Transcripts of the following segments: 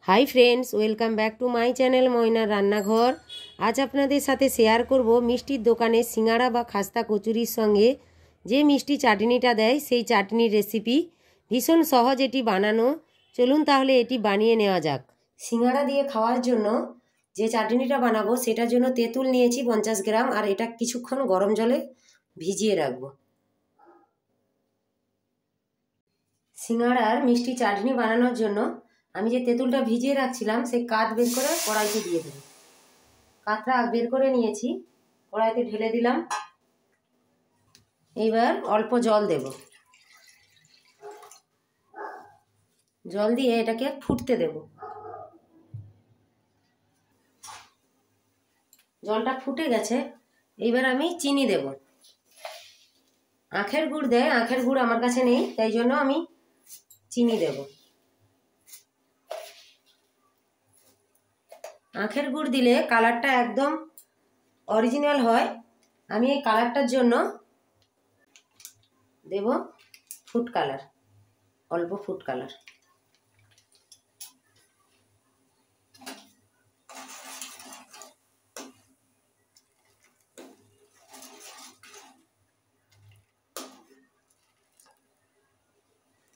High friends welcome back to my channel मयनार रान्नाघर। आज आपनादेर साथे शेयर करब मिष्टिर दोकाने सिंगाड़ा बा खास्ता कचुरिर संगे जे मिष्टि चाटनिटा देय सेई चाटनिर रेसिपि। भीषण सहज एटी बानानो, चलुन ताहले एटी बानिये नेওয়া যাক। सिंगाड़ा दिए खाওয়ার জন্য যে চাটনিটা বানাবো সেটার জন্য তেঁতুল নিয়েছি 50 গ্রাম আর এটা কিছুক্ষণ গরম জলে ভিজিয়ে রাখবো। সিঙ্গাড়ার মিষ্টি চাটনি বানানোর জন্য আমি যে তেঁতুলটা ভিজিয়ে রাখছিলাম সেই কাঠ বের করে কড়াইতে দিয়ে দেব। কাঠটা বের করে নিয়েছি, কড়াইতে ঢেলে দিলাম। এইবার অল্প জল দেব, জল দিয়ে এটাকে ফুটতে দেব। জলটা ফুটে গেছে, এইবার আমি চিনি দেব। আখের গুড় দেয়, আখের গুড় আমার কাছে নেই, তাই জন্য আমি চিনি দেব। আখের গুড় দিলে কালারটা একদম অরিজিনাল হয়। আমি এই কালারটার জন্য দেব ফুড কালার, অল্প ফুড কালার।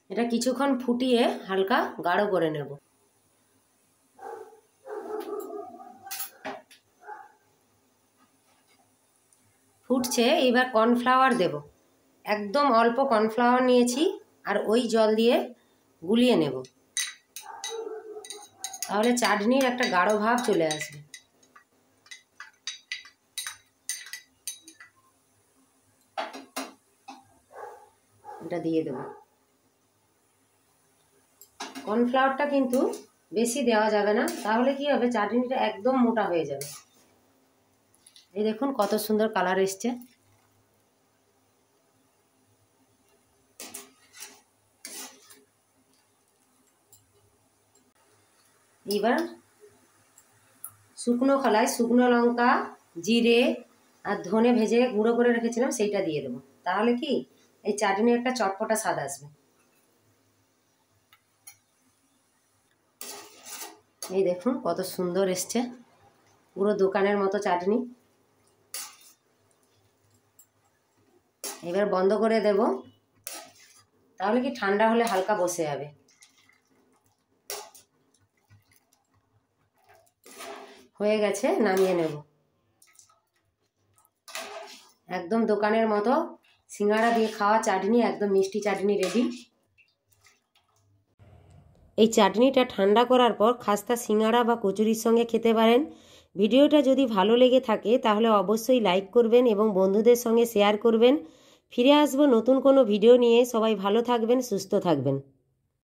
এটা কিছুক্ষণ ফুটিয়ে হালকা গাঢ় করে নেব। ফুটছে, এইবার কর্নফ্লাওয়ার দেব। একদম অল্প কর্নফ্লাওয়ার নিয়েছি আর ওই জল দিয়ে গুলিয়ে নেব, তাহলে চাটনির একটা গাঢ় ভাব চলে আসবে। এটা দিয়ে দেব। কর্নফ্লাওয়ারটা কিন্তু বেশি দেওয়া যাবে না, তাহলে কি হবে চাটনিটা একদম মোটা হয়ে যাবে। এই দেখুন কত সুন্দর কালার এসছে। এবার শুকনো খোলায় শুকনো লঙ্কা, জিরে আর ধনে ভেজে গুঁড়ো করে রেখেছিলাম সেইটা দিয়ে দেবো, তাহলে কি এই চাটনির একটা চটপটা স্বাদ আসবে। এই দেখুন কত সুন্দর এসছে, পুরো দোকানের মতো চাটনি। এবার বন্ধ করে দেব, তাহলে কি ঠান্ডা হলে হালকা বসে যাবে। হয়ে গেছে, নামিয়ে নেব। একদম দোকানের মতো সিঙ্গাড়া দিয়ে খাওয়া চাটনি, একদম মিষ্টি চাটনি রেডি। এই চাটনিটা ঠান্ডা করার পর খাস্তা সিঙ্গাড়া বা কচুরির সঙ্গে খেতে পারেন। ভিডিওটা যদি ভালো লেগে থাকে তাহলে অবশ্যই লাইক করবেন এবং বন্ধুদের সঙ্গে শেয়ার করবেন। ফিরে আসবো নতুন কোনো ভিডিও নিয়ে। সবাই ভালো থাকবেন, সুস্থ থাকবেন।